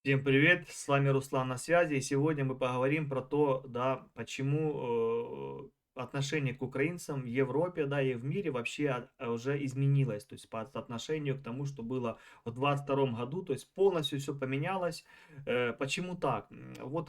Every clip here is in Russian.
Всем привет, с вами Руслан на связи, и сегодня мы поговорим про то, да, почему отношение к украинцам в Европе, да, и в мире вообще уже изменилось, то есть по отношению к тому, что было в 22 году, то есть полностью все поменялось. Почему так? Вот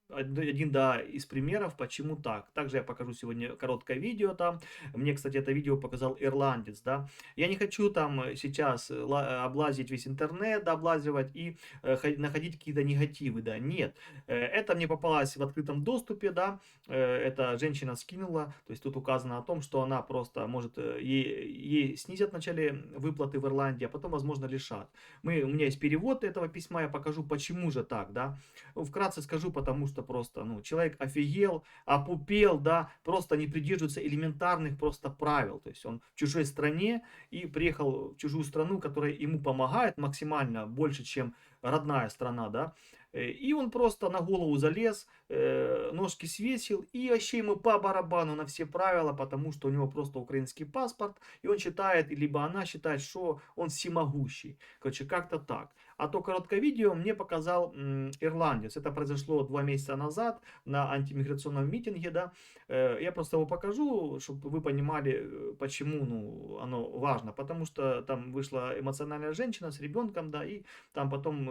один, да, из примеров, почему так. Также я покажу сегодня короткое видео там. Мне, кстати, это видео показал ирландец, да. Я не хочу там сейчас облазить весь интернет, да, облазивать и находить какие-то негативы, да, нет. Это мне попалось в открытом доступе, да, эта женщина скинула, то есть тут указано о том, что она просто может, ей снизят вначале выплаты в Ирландии, а потом, возможно, лишат. У меня есть перевод этого письма, я покажу, почему же так, да. Ну, вкратце скажу, потому что просто, ну, человек офигел, опупел, да, просто не придерживается элементарных просто правил, то есть он в чужой стране и приехал в чужую страну, которая ему помогает максимально больше, чем родная страна, да, и он просто на голову залез, ножки свесил, и вообще ему по барабану на все правила, потому что у него просто украинский паспорт, и он считает, либо она считает, что он всемогущий. Короче, как-то так. А то короткое видео мне показал ирландец. Это произошло 2 месяца назад на антимиграционном митинге, да. Я просто его покажу, чтобы вы понимали, почему, ну, оно важно. Потому что там вышла эмоциональная женщина с ребенком, да, и там потом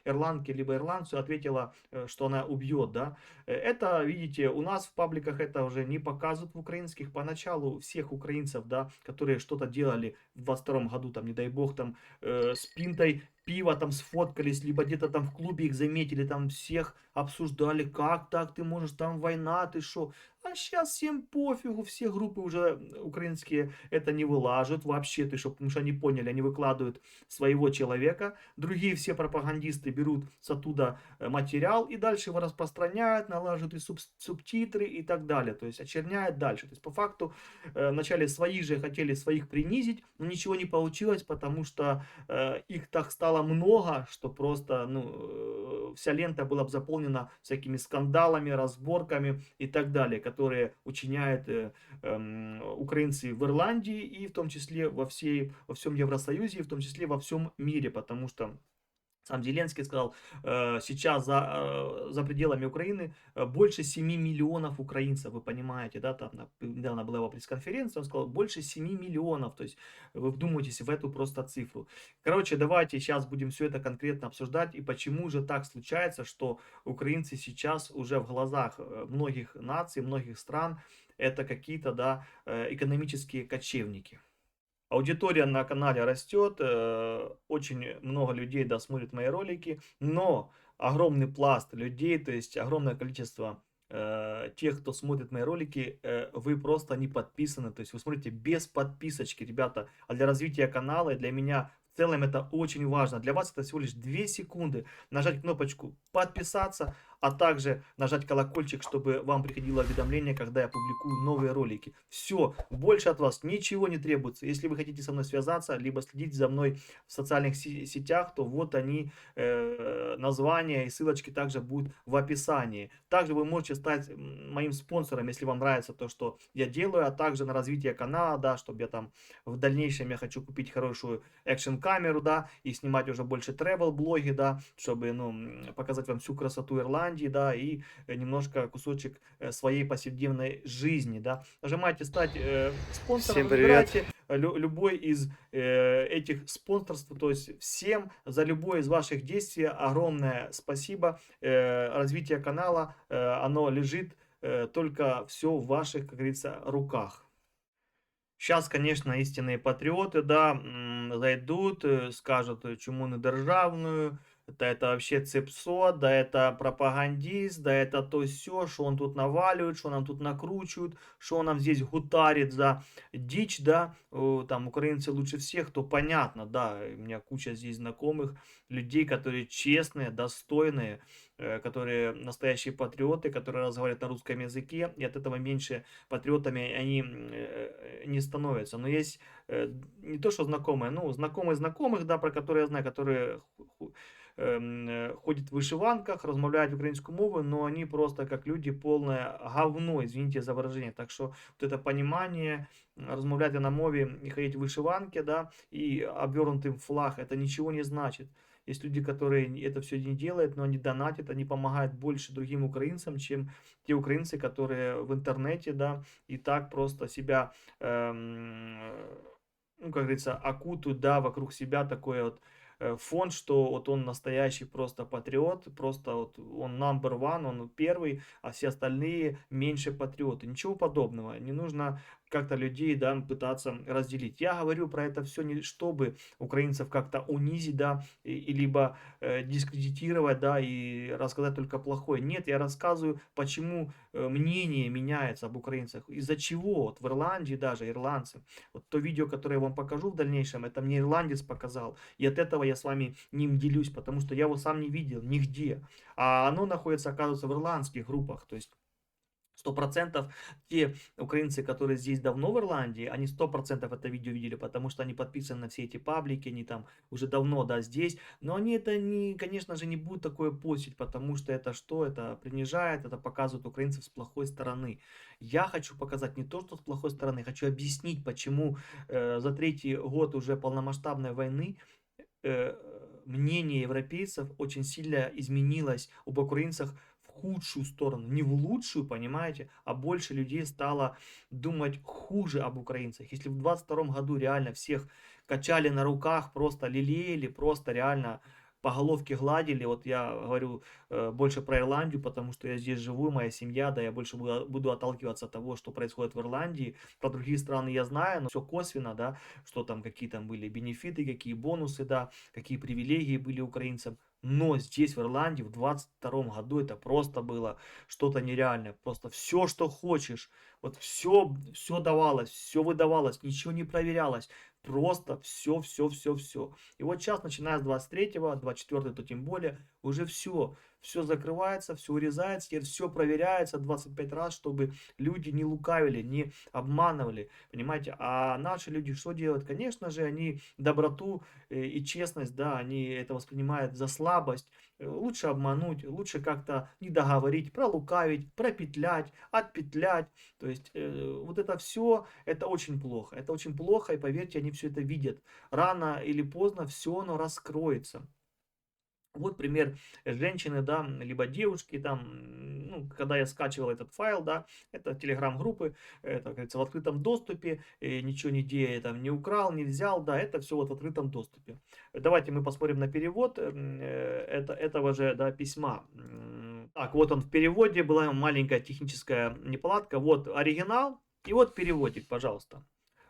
ирландке либо ирландцу ответила, что она убьет, да. Это, видите, у нас в пабликах это уже не показывают в украинских. Поначалу всех украинцев, да, которые что-то делали в 22 году, там, не дай бог, там, с пинтой пива там сфоткались, либо где-то там в клубе их заметили, там всех обсуждали, как так ты можешь, там война, ты шо. А сейчас всем пофигу, все группы уже украинские это не вылаживают вообще, ты шо, потому что они поняли, они выкладывают своего человека, другие все пропагандисты берут с оттуда материал и дальше его распространяют, налаживают и субтитры и так далее, то есть очерняют дальше. То есть по факту вначале свои же хотели своих принизить, но ничего не получилось, потому что их так стало много, что просто, ну, вся лента была бы заполнена всякими скандалами, разборками и так далее, которые учиняют украинцы в Ирландии и в том числе во всем Евросоюзе, и в том числе во всем мире, потому что сам Зеленский сказал, сейчас за пределами Украины больше 7 миллионов украинцев, вы понимаете, да, там недавно была его пресс-конференция, он сказал, больше 7 миллионов, то есть вы вдумайтесь в эту просто цифру. Короче, давайте сейчас будем все это конкретно обсуждать, и почему же так случается, что украинцы сейчас уже в глазах многих наций, многих стран, это какие-то, да, экономические кочевники. Аудитория на канале растет, очень много людей, да, смотрят мои ролики, но огромный пласт людей, то есть огромное количество тех, кто смотрит мои ролики, вы просто не подписаны, то есть вы смотрите без подписочки, ребята, а для развития канала и для меня в целом это очень важно. Для вас это всего лишь 2 секунды нажать кнопочку подписаться, а также нажать колокольчик, чтобы вам приходило уведомление, когда я публикую новые ролики. Все, больше от вас ничего не требуется. Если вы хотите со мной связаться, либо следить за мной в социальных сетях, то вот они, названия и ссылочки также будут в описании. Также вы можете стать моим спонсором, если вам нравится то, что я делаю, а также на развитие канала, да, чтобы я там в дальнейшем я хочу купить хорошую экшн камеру, да, и снимать уже больше travel блоги, да, чтобы, ну, показать вам всю красоту Ирландии, да, и немножко кусочек своей повседневной жизни, да. Нажимайте стать спонсором, Всем привет. выбирайте любой из этих спонсорств, то есть всем за любое из ваших действий огромное спасибо. Развитие канала, оно лежит только все в ваших, как говорится, руках. Сейчас, конечно, истинные патріоти, да, зайдут, скажут, чому не державную, да это вообще цепсо, да это пропагандист, да это то все, что он тут наваливает, что нам тут накручивают, что он нам здесь гутарит за дичь, да, там украинцы лучше всех, то понятно, да, у меня куча здесь знакомых людей, которые честные, достойные, которые настоящие патриоты, которые разговаривают на русском языке, и от этого меньше патриотами они не становятся. Но есть не то, что знакомые, ну, знакомые знакомых, да, про которые я знаю, которые ходят в вышиванках, размовляют украинскую мову, но они просто как люди полное говно, извините за выражение. Так что вот это понимание, размовлять на мове и ходить в вышиванке, да, и обернутым в флаг, это ничего не значит. Есть люди, которые это все не делают, но они донатят, они помогают больше другим украинцам, чем те украинцы, которые в интернете, да, и так просто себя, ну, как говорится, окутают, да, вокруг себя такой вот фон, что вот он настоящий просто патриот, просто вот он number one, он первый, а все остальные меньше патриоты. Ничего подобного. Не нужно как-то людей, да, пытаться разделить. Я говорю про это все не чтобы украинцев как-то унизить, да, и либо дискредитировать, да, и рассказать только плохое. Нет, я рассказываю, почему мнение меняется об украинцах. Из-за чего? Вот в Ирландии даже ирландцы. Вот то видео, которое я вам покажу в дальнейшем, это мне ирландец показал. И от этого я с вами ним делюсь, потому что я его сам не видел нигде. А оно находится, оказывается, в ирландских группах. То есть 100% те украинцы, которые здесь давно в Ирландии, они 100% это видео видели, потому что они подписаны на все эти паблики, они там уже давно, да, здесь. Но они это, не, конечно же, не будут такое постить, потому что это что? Это принижает, это показывает украинцев с плохой стороны. Я хочу показать не то, что с плохой стороны, хочу объяснить, почему за третий год уже полномасштабной войны э, мнение европейцев очень сильно изменилось об украинцах в худшую сторону, не в лучшую, понимаете, а больше людей стало думать хуже об украинцах. Если в 22 году реально всех качали на руках, просто лелеяли, просто реально по головке гладили, вот я говорю больше про Ирландию, потому что я здесь живу, моя семья, да, я больше буду отталкиваться от того, что происходит в Ирландии. Про другие страны я знаю, но все косвенно, да, что там, какие там были бенефиты, какие бонусы, да, какие привилегии были украинцам. Но здесь, в Ирландии, в 22 году это просто было что-то нереальное. Просто все, что хочешь, вот все давалось, все выдавалось, ничего не проверялось. Просто все. И вот сейчас, начиная с 23-го, 24-го, то тем более, уже все закрывается, все урезается, теперь все проверяется 25 раз, чтобы люди не лукавили, не обманывали, понимаете. А наши люди что делают? Конечно же, они доброту и честность, да, они это воспринимают за слабость. Лучше обмануть, лучше как-то не договорить, пролукавить, пропетлять, отпетлять. То есть вот это все, это очень плохо. Это очень плохо, и поверьте, они все это видят. Рано или поздно все оно раскроется. Вот пример женщины, да, либо девушки, там, ну, когда я скачивал этот файл, да, это телеграм-группы, это, как говорится, в открытом доступе, ничего нигде там не украл, не взял, да, это все вот в открытом доступе. Давайте мы посмотрим на перевод этого же, да, письма. Так, вот он в переводе, была маленькая техническая неполадка, вот оригинал, и вот переводик, пожалуйста.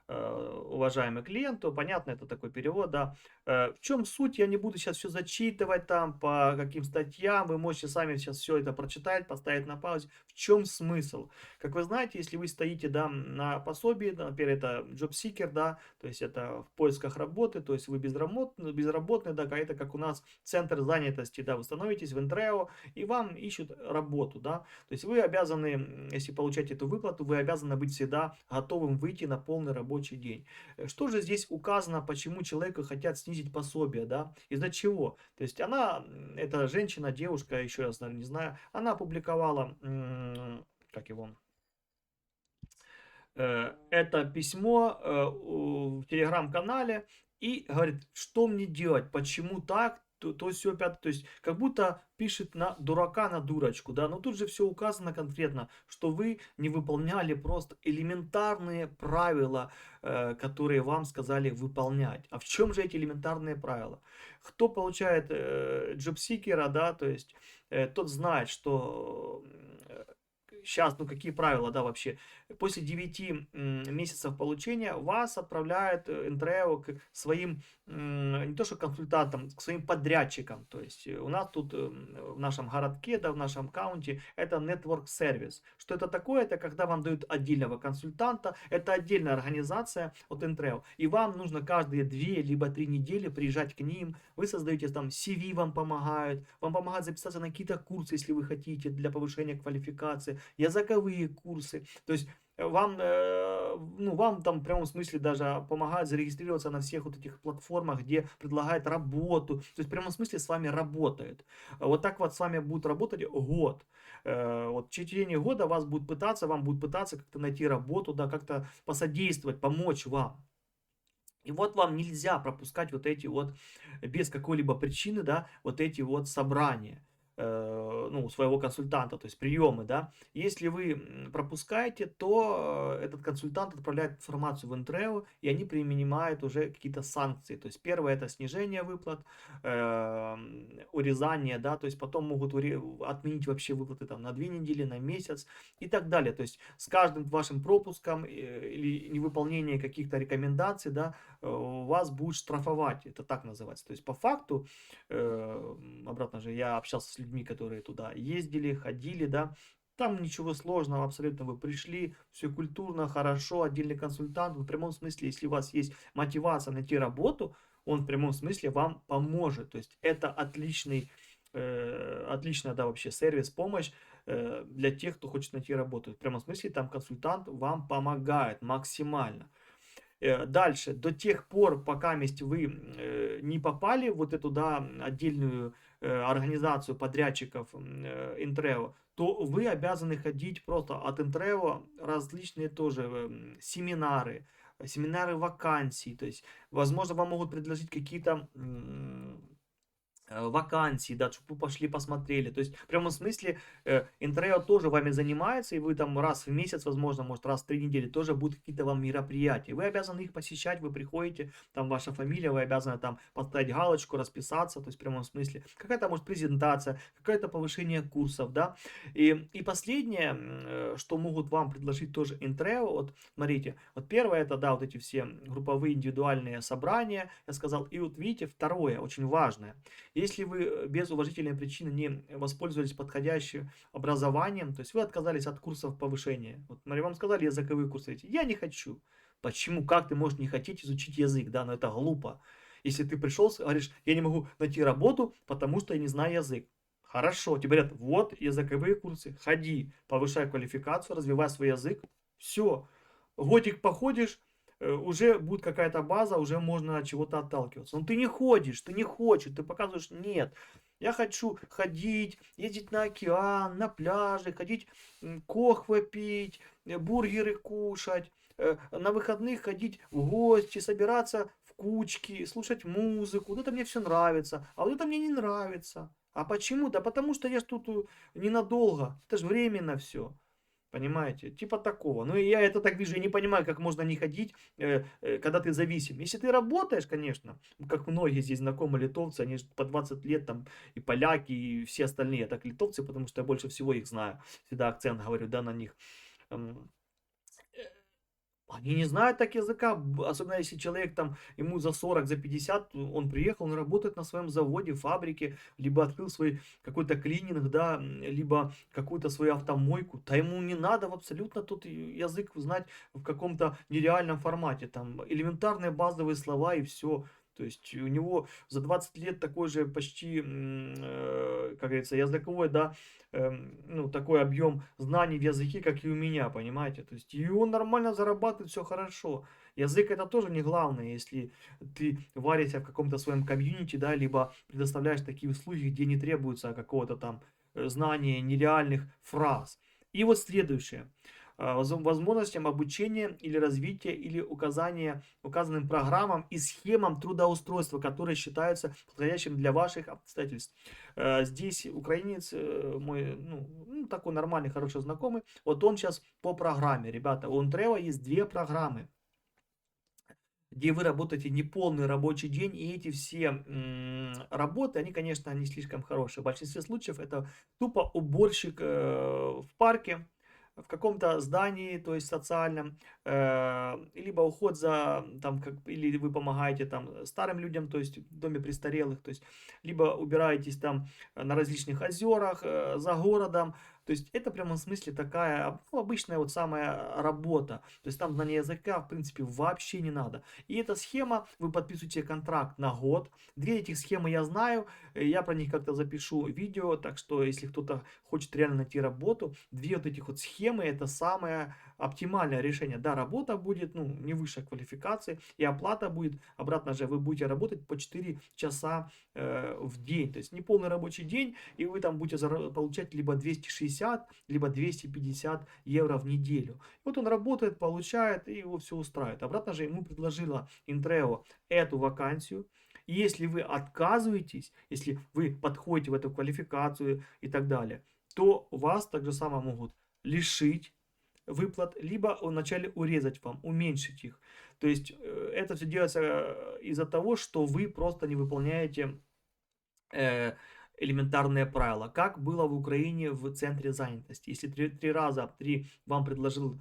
Уважаемый клиент, то понятно, это такой перевод, да. В чем суть, я не буду сейчас все зачитывать там, по каким статьям, вы можете сами сейчас все это прочитать, поставить на паузе. В чем смысл? Как вы знаете, если вы стоите, да, на пособии, да, например, это Job Seeker, да, то есть это в поисках работы, то есть вы безработный, да, это как у нас центр занятости, да, вы становитесь в Интрео, и вам ищут работу, да, то есть вы обязаны, если получать эту выплату, вы обязаны быть всегда готовым выйти на полный рабочий день. Что же здесь указано, почему человеку хотят снизить пособие, да? Из-за чего? То есть она, эта женщина, девушка, еще раз, наверное, не знаю, она опубликовала, как его, это письмо в телеграм-канале и говорит, что мне делать, почему так, то все пятое, то есть как будто пишет на дурака, на дурочку, да, но тут же все указано конкретно, что вы не выполняли просто элементарные правила, которые вам сказали выполнять. А в чем же эти элементарные правила? Кто получает джобсикера, да, то есть тот знает, что сейчас, ну какие правила, да, вообще. После 9 месяцев получения вас отправляет Интрео к своим, не то что консультантам, к своим подрядчикам. То есть у нас тут в нашем городке, да, в нашем каунте, это Network Service. Что это такое? Это когда вам дают отдельного консультанта, это отдельная организация от Интрео. И вам нужно каждые 2 либо 3 недели приезжать к ним, вы создаете там CV, вам помогают записаться на какие-то курсы, если вы хотите, для повышения квалификации, языковые курсы. То есть вам там в прямом смысле даже помогают зарегистрироваться на всех вот этих платформах, где предлагают работу. То есть в прямом смысле с вами работает. Вот так вот с вами будет работать год. Вот в течение года вам будут пытаться как-то найти работу, да, как-то посодействовать, помочь вам. И вот вам нельзя пропускать вот эти вот, без какой-либо причины, да, вот эти вот собрания, ну, у своего консультанта, то есть приемы, да. Если вы пропускаете, то этот консультант отправляет информацию в Интрео, и они принимают уже какие-то санкции. То есть первое это снижение выплат, урезание, да, то есть потом могут отменить вообще выплаты там на 2 недели, на месяц и так далее. То есть с каждым вашим пропуском или невыполнением каких-то рекомендаций, да, вас будут штрафовать, это так называется. То есть по факту, обратно же, я общался с людьми, которые туда ездили, ходили, да, там ничего сложного абсолютно, вы пришли, все культурно, хорошо, отдельный консультант, в прямом смысле, если у вас есть мотивация найти работу, он в прямом смысле вам поможет. То есть это отличная, да, вообще сервис, помощь для тех, кто хочет найти работу. В прямом смысле там консультант вам помогает максимально. Дальше, до тех пор, пока вы не попали в вот эту, да, отдельную организацию подрядчиков Интрео, то вы обязаны ходить просто от Интрео различные тоже семинары вакансий. То есть, возможно, вам могут предложить какие-то вакансии, да, чтобы вы пошли посмотрели. То есть, в прямом смысле, Интрео тоже вами занимается, и вы там раз в месяц, возможно, может, раз в 3 недели тоже будут какие-то вам мероприятия. Вы обязаны их посещать, вы приходите, там ваша фамилия, вы обязаны там поставить галочку, расписаться, то есть, в прямом смысле. Какая-то, может, презентация, какое-то повышение курсов, да. И последнее, что могут вам предложить тоже Интрео, вот, смотрите, вот первое, это, да, вот эти все групповые индивидуальные собрания, я сказал, и вот видите, второе, очень важное, если вы без уважительной причины не воспользовались подходящим образованием, то есть вы отказались от курсов повышения. Вот, Мария, вам сказали языковые курсы эти. Я не хочу. Почему? Как ты можешь не хотеть изучить язык? Да, но это глупо. Если ты пришел, говоришь, я не могу найти работу, потому что я не знаю язык. Хорошо, тебе говорят, вот языковые курсы, ходи, повышай квалификацию, развивай свой язык. Все, годик походишь, уже будет какая-то база, уже можно от чего-то отталкиваться. Но ты не ходишь, ты не хочешь, ты показываешь, нет. Я хочу ходить, ездить на океан, на пляжи, ходить кохвы пить, бургеры кушать, на выходных ходить в гости, собираться в кучки, слушать музыку. Вот это мне все нравится, а вот это мне не нравится. А почему? Да потому что я ж тут ненадолго, это же временно все. Понимаете? Типа такого. Ну, и я это так вижу, я не понимаю, как можно не ходить, когда ты зависим. Если ты работаешь, конечно, как многие здесь знакомые литовцы, они же по 20 лет там, и поляки, и все остальные, так литовцы, потому что я больше всего их знаю. Всегда акцент говорю, да, на них. Эм, Они не знают так языка, особенно если человек там, ему за 40, за 50, он приехал, он работает на своем заводе, фабрике, либо открыл свой какой-то клининг, да, либо какую-то свою автомойку, да ему не надо абсолютно тут язык знать в каком-то нереальном формате, там элементарные базовые слова и все. То есть у него за 20 лет такой же почти, как говорится, языковой, да, ну, такой объем знаний в языке, как и у меня, понимаете? То есть и он нормально зарабатывает, все хорошо. Язык это тоже не главное, если ты варишься в каком-то своем комьюнити, да, либо предоставляешь такие услуги, где не требуется какого-то там знания нереальных фраз. И вот следующее. Возможностям обучения или развития или указания указанным программам и схемам трудоустройства, которые считаются подходящим для ваших обстоятельств. Здесь украинец, мой, ну, такой нормальный, хороший знакомый, вот он сейчас по программе, ребята, у Онтрео есть 2 программы, где вы работаете неполный рабочий день, и эти все работы, они, конечно, не слишком хорошие. В большинстве случаев это тупо уборщик в парке, в каком-то здании, то есть социальном, либо уход за, там, или вы помогаете там старым людям, то есть в доме престарелых, то есть, либо убираетесь там на различных озерах, за городом, то есть это в прямом смысле такая, ну, обычная вот самая работа, то есть там знание языка, в принципе, вообще не надо. И эта схема, вы подписываете контракт на год. 2 этих схемы я знаю, я про них как-то запишу видео, так что если кто-то хочет реально найти работу, 2 вот этих вот схемы, это самое оптимальное решение. Да, работа будет, ну, не высшей квалификации, и оплата будет, обратно же, вы будете работать по 4 часа в день, то есть не полный рабочий день, и вы там будете получать либо 260, либо 250 евро в неделю. И вот он работает, получает, и его все устраивает. Обратно же ему предложила Интрео эту вакансию. И если вы отказываетесь, если вы подходите в эту квалификацию и так далее, то вас так же само могут лишить выплат, либо вначале урезать вам, уменьшить их. То есть это все делается из-за того, что вы просто не выполняете э, элементарные правила. Как было в Украине в центре занятости. Если три раза вам предложил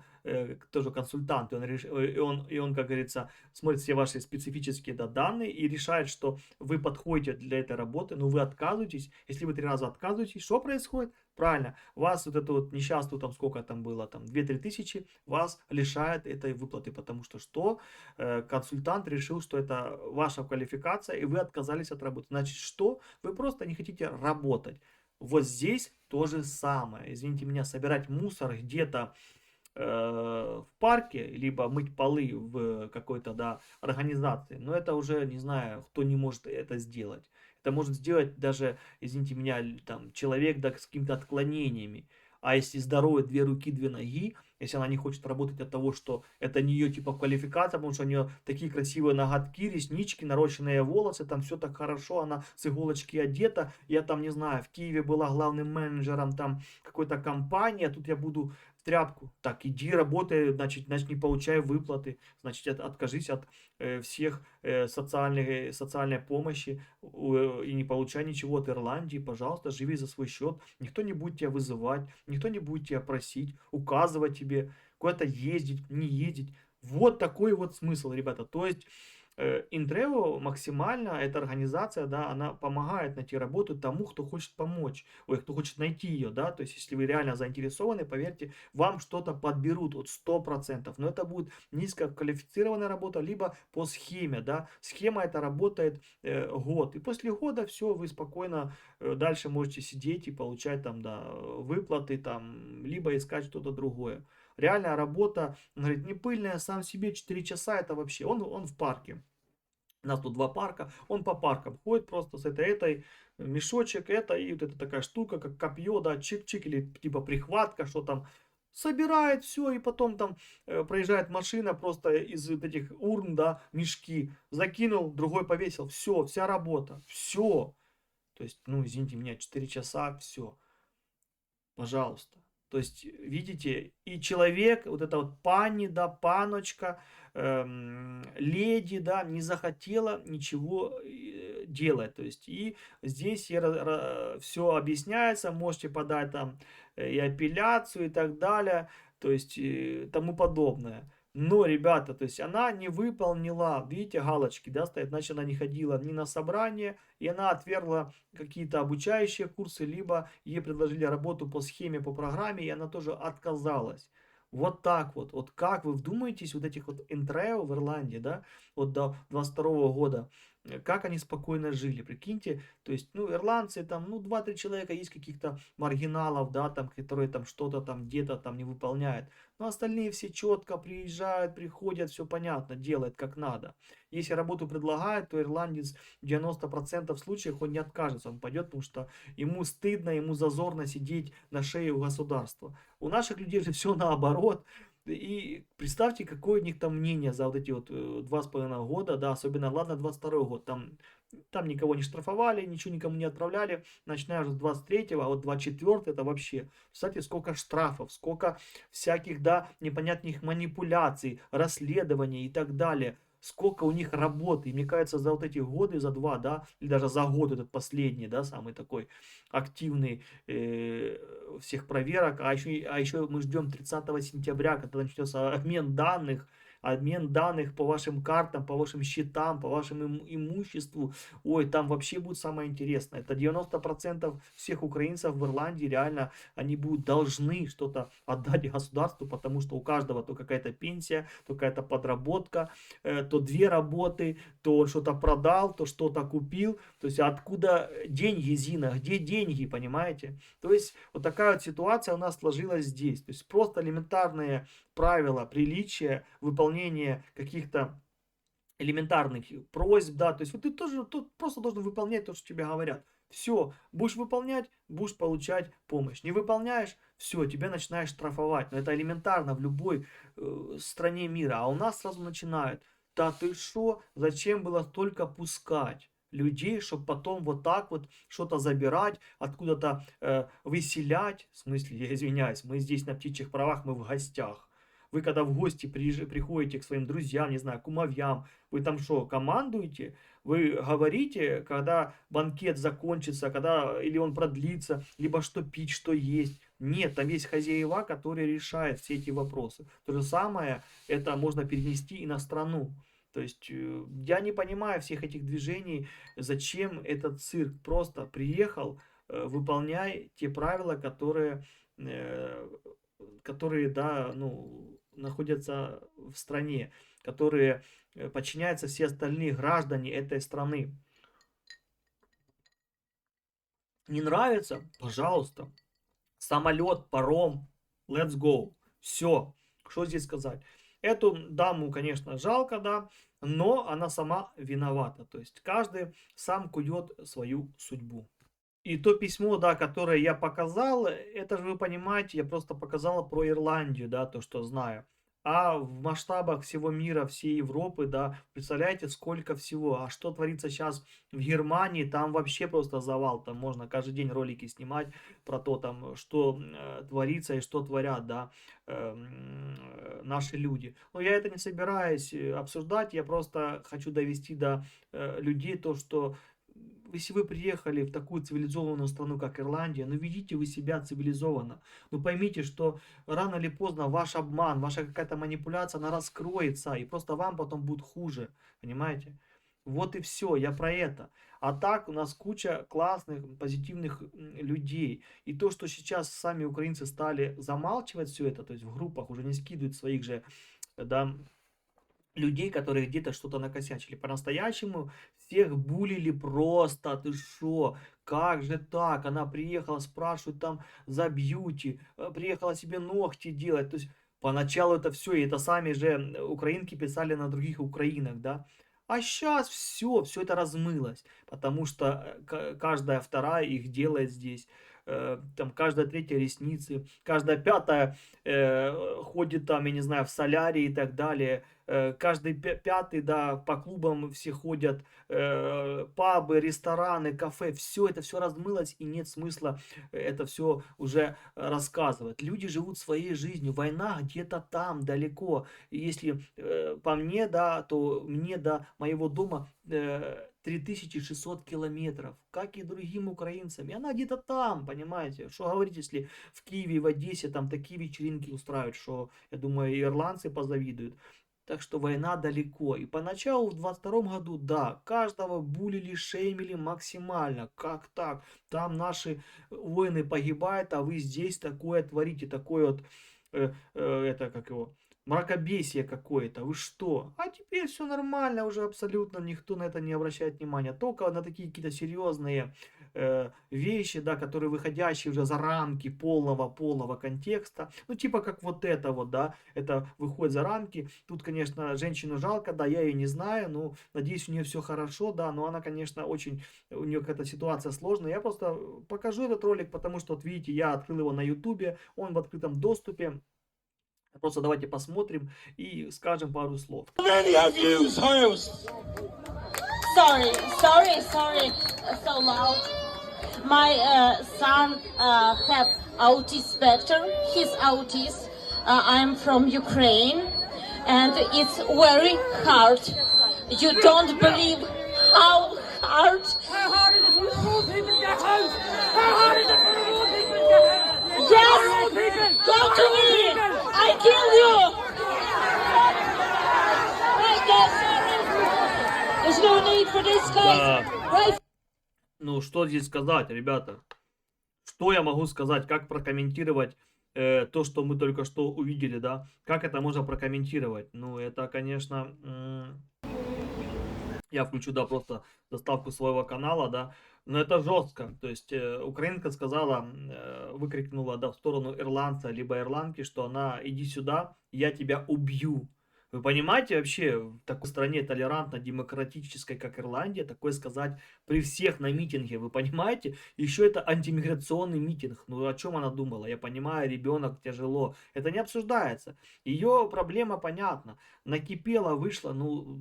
тоже консультант, и он, как говорится, смотрит все ваши специфические данные и решает, что вы подходите для этой работы, но вы отказываетесь. Если вы 3 раза отказываетесь, что происходит? Правильно, вас вот это вот несчастную, там сколько там было, там 2-3 тысячи, вас лишает этой выплаты, потому что консультант решил, что это ваша квалификация, и вы отказались от работы. Значит, что? Вы просто не хотите работать. Вот здесь то же самое. Извините меня, собирать мусор где-то в парке, либо мыть полы в какой-то, да, организации. Но это уже, не знаю, кто не может это сделать. Это может сделать даже, извините меня, там, человек, да, с какими-то отклонениями. А если здоровые 2 руки, 2 ноги, если она не хочет работать от того, что это не ее типа квалификация, потому что у нее такие красивые ноготки, реснички, нарощенные волосы, там все так хорошо, она с иголочки одета. Я там, не знаю, в Киеве была главным менеджером там какой-то компании, а тут я буду в тряпку. Так, иди работай, значит не получай выплаты, значит откажись от всех социальной помощи и не получай ничего от Ирландии, пожалуйста, живи за свой счет, никто не будет тебя вызывать, никто не будет тебя просить, указывать тебе, куда-то ездить, не ездить. Вот такой вот смысл, ребята. То есть Интрео максимально, эта организация, да, она помогает найти работу тому, кто хочет помочь, ой, кто хочет найти ее, да, то есть если вы реально заинтересованы, поверьте, вам что-то подберут от 100%, но это будет низкоквалифицированная работа, либо по схеме, да, схема это работает год, и после года все, вы спокойно дальше можете сидеть и получать там, да, выплаты там, либо искать что-то другое. Реальная работа, он говорит, не пыльная, сам себе 4 часа, это вообще, он в парке. У нас тут 2 парка, он по паркам ходит просто с этой мешочек, это и вот эта такая штука, как копье, да, чик-чик, или типа прихватка, что там, собирает все, и потом там проезжает машина просто из вот этих урн, да, мешки, закинул, другой повесил, все, вся работа, все. То есть, ну, извините меня, 4 часа, все. Пожалуйста. То есть, видите, и человек, вот эта вот пани, да, паночка, леди, да, не захотела ничего делать. То есть, и здесь все объясняется, можете подать там и апелляцию и так далее, то есть, тому подобное. Но, ребята, то есть она не выполнила, видите, галочки, да, стоят, значит, она не ходила ни на собрание, и она отвергла какие-то обучающие курсы, либо ей предложили работу по схеме, по программе, и она тоже отказалась. Вот так вот. Вот как вы вдумаетесь, вот этих вот интрео в Ирландии, да, вот до 22 года, как они спокойно жили, прикиньте, то есть, ну, ирландцы там, ну, 2-3 человека есть каких-то маргиналов, да, там, которые там что-то там где-то там не выполняют, но остальные все четко приезжают, приходят, все понятно, делают как надо. Если работу предлагают, то ирландец в 90% случаев он не откажется, он пойдет, потому что ему стыдно, ему зазорно сидеть на шее у государства. У наших людей же все наоборот. И представьте, какое у них там мнение за вот эти вот 2,5 года, да, особенно, ладно, 22 год, там никого не штрафовали, ничего никому не отправляли, начиная уже с 23-го, а вот 24-й это вообще, кстати, сколько штрафов, сколько всяких, да, непонятных манипуляций, расследований и так далее. Сколько у них работы. И мне кажется, за вот эти годы, за 2, да, или даже за год этот последний, да, самый такой активный всех проверок. А еще мы ждем 30 сентября, когда начнется обмен данных по вашим картам, по вашим счетам, по вашему имуществу. Ой, там вообще будет самое интересное. Это 90% всех украинцев в Ирландии реально, они будут должны что-то отдать государству, потому что у каждого то какая-то пенсия, то какая-то подработка, то 2 работы, то он что-то продал, то что-то купил. То есть откуда деньги, Зина, где деньги, понимаете? То есть вот такая вот ситуация у нас сложилась здесь. То есть просто элементарные правила, приличия, выполнение каких-то элементарных просьб, да, то есть вот ты тоже тут просто должен выполнять то, что тебе говорят. Все, будешь выполнять, будешь получать помощь. Не выполняешь, все, тебя начинают штрафовать. Но это элементарно в любой стране мира. А у нас сразу начинают. Да ты что, зачем было столько пускать людей, чтобы потом вот так вот что-то забирать, откуда-то выселять. В смысле, я извиняюсь, мы здесь на птичьих правах, мы в гостях. Вы когда в гости приходите к своим друзьям, не знаю, кумовьям, вы там что, командуете? Вы говорите, когда банкет закончится, когда или он продлится, либо что пить, что есть. Нет, там есть хозяева, которые решают все эти вопросы. То же самое это можно перенести и на страну. То есть я не понимаю всех этих движений, зачем этот цирк. Просто приехал, выполняй те правила, э, которые, да, ну, находятся в стране, которые подчиняются все остальные граждане этой страны. Не нравится? Пожалуйста. Самолет, паром, let's go. Все. Что здесь сказать? Эту даму, конечно, жалко, да, но она сама виновата. То есть каждый сам кует свою судьбу. И то письмо, да, которое я показал, это же вы понимаете, я просто показал про Ирландию, да, то, что знаю. А в масштабах всего мира, всей Европы, да, представляете, сколько всего. А что творится сейчас в Германии, там вообще просто завал. Там можно каждый день ролики снимать про то, там, что творится и что творят, да, наши люди. Но я это не собираюсь обсуждать, я просто хочу довести до людей то, что если вы приехали в такую цивилизованную страну, как Ирландия, ну ведите вы себя цивилизованно. Ну поймите, что рано или поздно ваш обман, ваша какая-то манипуляция, она раскроется, и просто вам потом будет хуже. Понимаете? Вот и все, я про это. А так у нас куча классных, позитивных людей. И то, что сейчас сами украинцы стали замалчивать все это, то есть в группах уже не скидывают своих же, да, людей, которые где-то что-то накосячили. По-настоящему всех булили просто. Ты шо? Как же так? Она приехала, спрашивает там за бьюти, приехала себе ногти делать. То есть поначалу это все, и это сами же украинки писали на других украинах, да. А сейчас все это размылось, потому что каждая вторая их делает здесь. Там каждая третья ресницы, каждая пятая ходит там, я не знаю, в солярии и так далее. Каждый пятый, да, по клубам все ходят, пабы, рестораны, кафе, все это все размылось, и нет смысла это все уже рассказывать. Люди живут своей жизнью, война где-то там, далеко. И если по мне, да, то мне до моего дома 3600 километров, как и другим украинцам. И она где-то там, понимаете. Что говорить, если в Киеве, в Одессе там такие вечеринки устраивают, что, я думаю, и ирландцы позавидуют. Так что война далеко. И поначалу в 22 году, да, каждого булили, шеймили максимально. Как так? Там наши воины погибают, а вы здесь такое творите, такое вот, это как его, мракобесие какое-то. Вы что? А теперь все нормально, уже абсолютно никто на это не обращает внимания. Только на такие какие-то серьезные вещи, да, которые выходящие уже за рамки полного контекста. Ну, типа как вот это вот, да, это выходит за рамки. Тут, конечно, женщину жалко, да, я ее не знаю, но надеюсь, у нее все хорошо, да, но она, конечно, очень, у нее какая-то ситуация сложная. Я просто покажу этот ролик, потому что, вот видите, я открыл его на ютубе, он в открытом доступе. Просто давайте посмотрим и скажем пару слов. Sorry, so loud. My son have autism spectrum. He's autist. I'm from Ukraine, and it's very hard. You don't believe how hard. How hard is it for the poor people to get out? How hard is it for the poor people to get out? Yes! Go to me! I kill you! Right there, sorry. There's no need for this, guys. Да. Right. Ну, что здесь сказать, ребята? Что я могу сказать? Как прокомментировать то, что мы только что увидели, да? Как это можно прокомментировать? Ну, это, конечно, Я включу, да, просто заставку своего канала, да. Но это жестко. То есть украинка сказала, выкрикнула, да, в сторону ирландца, либо ирландки, что она, иди сюда, я тебя убью. Вы понимаете, вообще в такой стране толерантно-демократической, как Ирландия, такое сказать при всех на митинге, вы понимаете? Еще это антимиграционный митинг. Ну о чем она думала? Я понимаю, ребенок тяжело. Это не обсуждается. Ее проблема понятна. Накипела, вышла, ну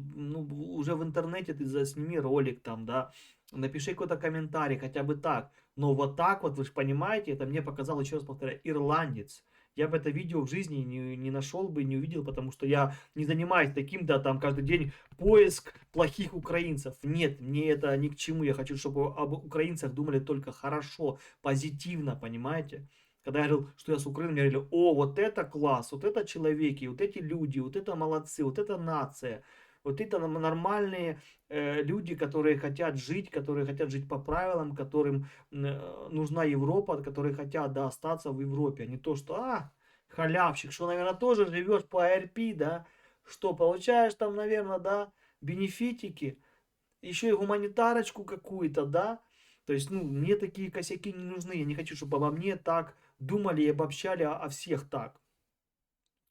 уже в интернете ты засними ролик там, да, напиши какой-то комментарий, хотя бы так. Но вот так вот, вы же понимаете, это мне показал, еще раз повторяю, ирландец. Я бы это видео в жизни не нашел бы, не увидел, потому что я не занимаюсь таким, да, там каждый день поиск плохих украинцев. Нет, мне это ни к чему. Я хочу, чтобы об украинцах думали только хорошо, позитивно, понимаете? Когда я говорил, что я с Украины, мне говорили, о, вот это класс, вот это человеки, вот эти люди, вот это молодцы, вот это нация. Вот это нормальные люди, которые хотят жить по правилам, которым нужна Европа, которые хотят, да, остаться в Европе, а не то, что, халявщик, что, наверное, тоже живешь по АРП, да, что получаешь там, наверное, да, бенефитики, еще и гуманитарочку какую-то, да, то есть, ну, мне такие косяки не нужны, я не хочу, чтобы обо мне так думали и обобщали о всех так.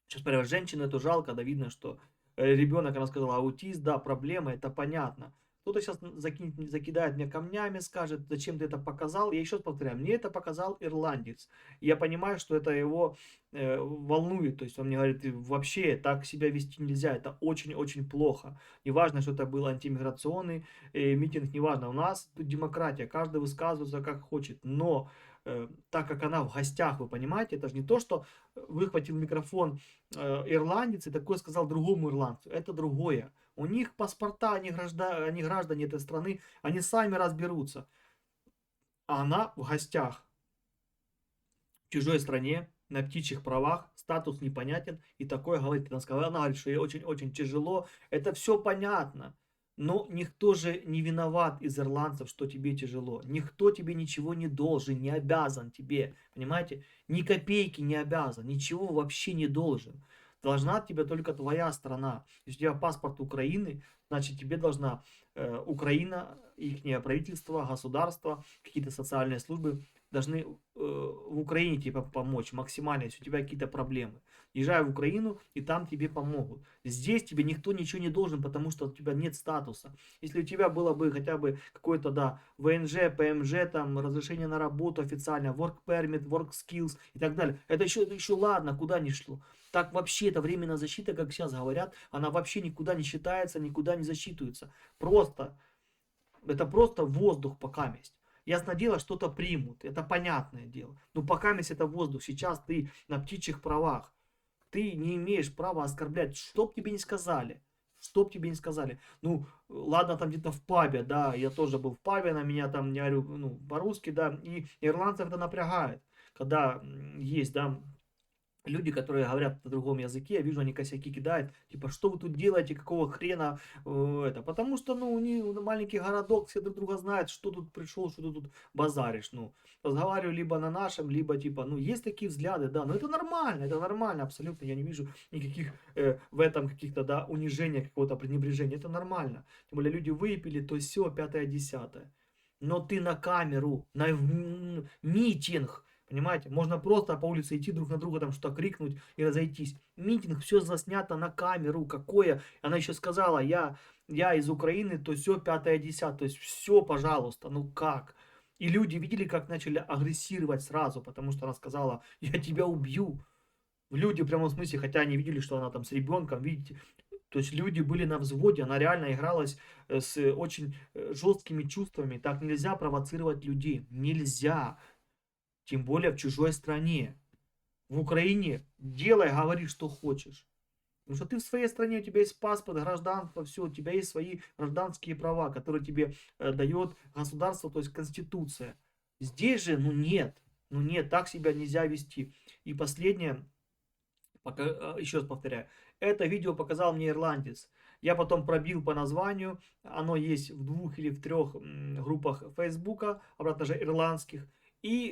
Сейчас, например, женщины, это жалко, да, видно, что ребенок, она сказала, аутист, да, проблема, это понятно. Кто-то сейчас закидает мне камнями, скажет, зачем ты это показал. Я еще раз повторяю, мне это показал ирландец. И я понимаю, что это его волнует. То есть он мне говорит, вообще так себя вести нельзя, это очень-очень плохо. Неважно, что это был антимиграционный митинг, неважно. У нас тут демократия, каждый высказывается как хочет. Но так как она в гостях, вы понимаете, это же не то, что выхватил микрофон ирландец и такое сказал другому ирландцу. Это другое. У них паспорта, они граждане этой страны, они сами разберутся. А она в гостях, в чужой стране, на птичьих правах, статус непонятен, и такое говорит. Она говорит, что ей очень-очень тяжело. Это все понятно. Но никто же не виноват из ирландцев, что тебе тяжело. Никто тебе ничего не должен, не обязан тебе. Понимаете? Ни копейки не обязан, ничего вообще не должен. Должна тебе только твоя страна. Если у тебя паспорт Украины, значит тебе должна Украина, их правительство, государство, какие-то социальные службы должны в Украине тебе помочь максимально, если у тебя какие-то проблемы. Езжай в Украину, и там тебе помогут. Здесь тебе никто ничего не должен, потому что у тебя нет статуса. Если у тебя было бы хотя бы какой-то, да, ВНЖ, ПМЖ, там, разрешение на работу официально, work permit, work skills и так далее. Это еще ладно, куда ни шло. Так вообще эта временная защита, как сейчас говорят, она вообще никуда не считается, никуда не засчитывается. Это просто воздух покаместь. Ясно дело, что-то примут, это понятное дело. Но покаместь это воздух. Сейчас ты на птичьих правах. Ты не имеешь права оскорблять, что б тебе не сказали. Что б тебе не сказали. Ну, ладно, там где-то в пабе, да, я тоже был в пабе, на меня там, я говорю, ну, по-русски, да, и ирландцев это напрягает, когда есть, да, люди, которые говорят на другом языке, я вижу, они косяки кидают, типа, что вы тут делаете, какого хрена, это, потому что, ну, у них маленький городок, все друг друга знают, что тут пришел, что ты тут базаришь, ну, разговариваю либо на нашем, либо, типа, ну, есть такие взгляды, да, но это нормально, абсолютно, я не вижу никаких в этом каких-то, да, унижения, какого-то пренебрежения, это нормально, тем более люди выпили, то все, пятое, десятое, но ты на камеру, на митинг, понимаете, можно просто по улице идти друг на друга, там что-то крикнуть и разойтись. Митинг, все заснято на камеру, какое. Она еще сказала, я из Украины, то все, пятое, десятое, то есть все, пожалуйста, ну как? И люди видели, как начали агрессировать сразу, потому что она сказала, я тебя убью. Люди в прямом смысле, хотя они видели, что она там с ребенком, видите, то есть люди были на взводе, она реально игралась с очень жесткими чувствами. Так нельзя провоцировать людей, нельзя. Тем более в чужой стране. В Украине делай, говори, что хочешь. Потому что ты в своей стране, у тебя есть паспорт, гражданство, все, у тебя есть свои гражданские права, которые тебе дает государство, то есть Конституция. Здесь же, ну нет, так себя нельзя вести. И последнее, еще раз повторяю, это видео показал мне ирландец. Я потом пробил по названию, оно есть в 2 или в 3 группах Фейсбука, обратно же ирландских. И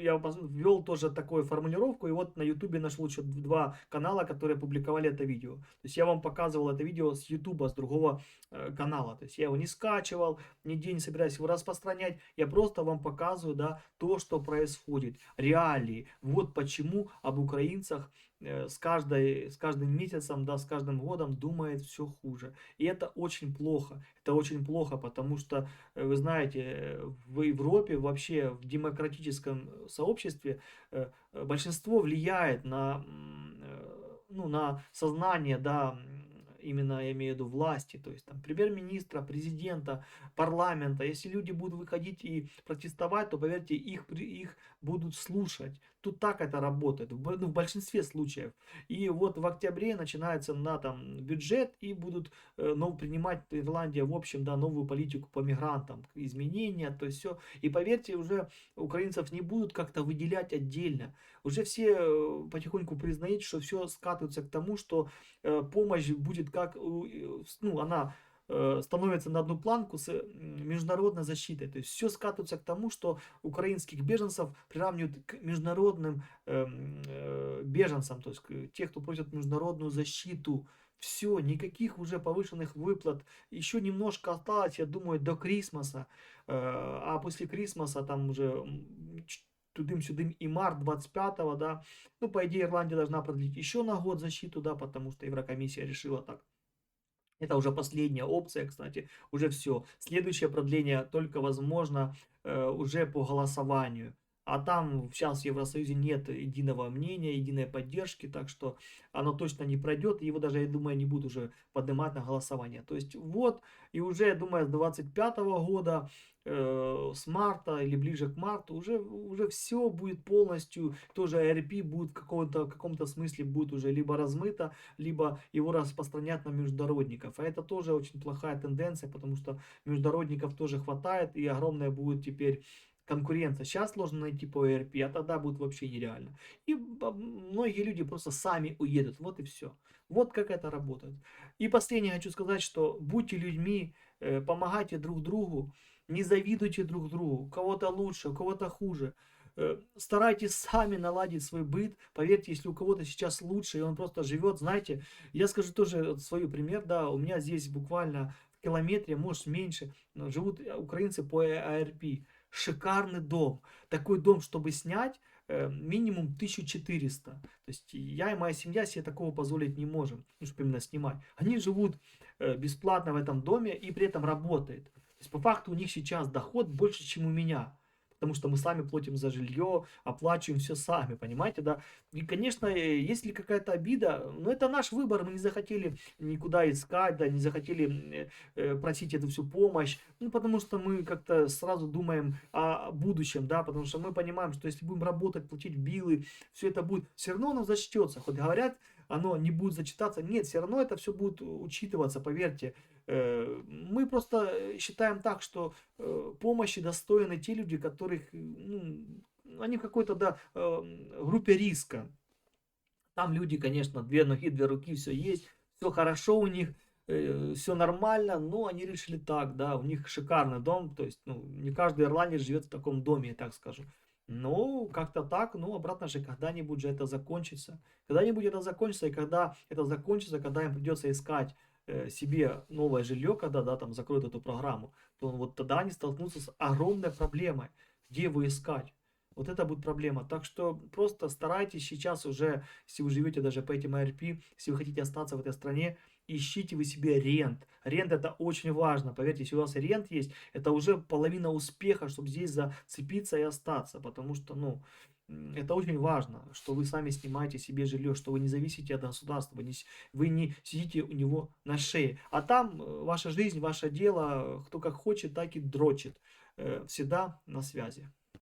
я ввел тоже такую формулировку, и вот на ютубе нашел еще 2 канала, которые публиковали это видео. То есть я вам показывал это видео с ютуба, с другого канала. То есть я его не скачивал, нигде не собираюсь его распространять. Я просто вам показываю, да, то, что происходит, реалии. Вот почему об украинцах с каждым месяцем, да, с каждым годом думает все хуже. И это очень плохо. Это очень плохо, потому что, вы знаете, в Европе, вообще в демократическом сообществе большинство влияет на, ну, на сознание, да, именно я имею в виду власти, то есть там премьер-министра, президента, парламента. Если люди будут выходить и протестовать, то, поверьте, их будут слушать. Тут так это работает, ну, в большинстве случаев. И вот в октябре начинается на там бюджет, и будут принимать Ирландия, в общем, да, новую политику по мигрантам, изменения, то есть все. И поверьте, уже украинцев не будут как-то выделять отдельно. Уже все потихоньку признают, что все скатывается к тому, что помощь будет как, ну, она становится на одну планку с международной защитой. То есть все скатывается к тому, что украинских беженцев приравнивают к международным беженцам, то есть к тех, кто просит международную защиту. Все, никаких уже повышенных выплат. Еще немножко осталось, я думаю, до Крисмаса. А после Крисмаса там уже тудым-сюдым и март 25-го, да. Ну, по идее, Ирландия должна продлить еще на год защиту, да, потому что Еврокомиссия решила так. Это уже последняя опция, кстати, уже все. Следующее продление только возможно уже по голосованию. А там сейчас в Евросоюзе нет единого мнения, единой поддержки, так что оно точно не пройдет. Его даже, я думаю, не будут уже поднимать на голосование. То есть вот, и уже, я думаю, с 25-го года, с марта или ближе к марту, уже все будет полностью, тоже АРП будет в каком-то смысле будет уже либо размыто, либо его распространять на международников. А это тоже очень плохая тенденция, потому что международников тоже хватает, и огромная будет теперь конкуренция. Сейчас сложно найти по ERP, а тогда будет вообще нереально. И многие люди просто сами уедут. Вот и все. Вот как это работает. И последнее хочу сказать, что будьте людьми, помогайте друг другу, не завидуйте друг другу. У кого-то лучше, у кого-то хуже. Старайтесь сами наладить свой быт. Поверьте, если у кого-то сейчас лучше, и он просто живет, знаете, я скажу тоже свой пример, да, у меня здесь буквально в километре, может меньше, живут украинцы по АРП. Шикарный дом. Такой дом, чтобы снять, минимум 1400. То есть я и моя семья себе такого позволить не можем, ну, чтобы именно снимать. Они живут бесплатно в этом доме и при этом работают. То есть по факту у них сейчас доход больше, чем у меня. Потому что мы сами платим за жилье, оплачиваем все сами, понимаете, да. И, конечно, если какая-то обида, но это наш выбор, мы не захотели никуда искать, да, не захотели просить эту всю помощь, ну, потому что мы как-то сразу думаем о будущем, да, потому что мы понимаем, что если будем работать, платить биллы, все это будет, все равно оно зачтется, хоть говорят, оно не будет зачитаться, нет, все равно это все будет учитываться, поверьте. Мы просто считаем так, что помощи достойны те люди, которых, ну, они в какой-то, да, группе риска. Там люди, конечно, 2 ноги, 2 руки, все есть, все хорошо у них, все нормально, но они решили так, да, у них шикарный дом, то есть, ну, не каждый ирландец живет в таком доме, я так скажу. Ну, как-то так, ну, обратно же, когда-нибудь же это закончится. Когда-нибудь это закончится, и когда это закончится, когда им придется искать себе новое жилье, когда, да, там закроют эту программу, то вот тогда они столкнутся с огромной проблемой, где его искать. Вот это будет проблема. Так что просто старайтесь сейчас уже, если вы живете даже по этим АРП, если вы хотите остаться в этой стране, ищите вы себе рент. Рент это очень важно. Поверьте, если у вас рент есть, это уже половина успеха, чтобы здесь зацепиться и остаться. Потому что, ну, это очень важно, что вы сами снимаете себе жилье, что вы не зависите от государства, вы не сидите у него на шее. А там ваша жизнь, ваше дело, кто как хочет, так и дрочит. Всегда на связи.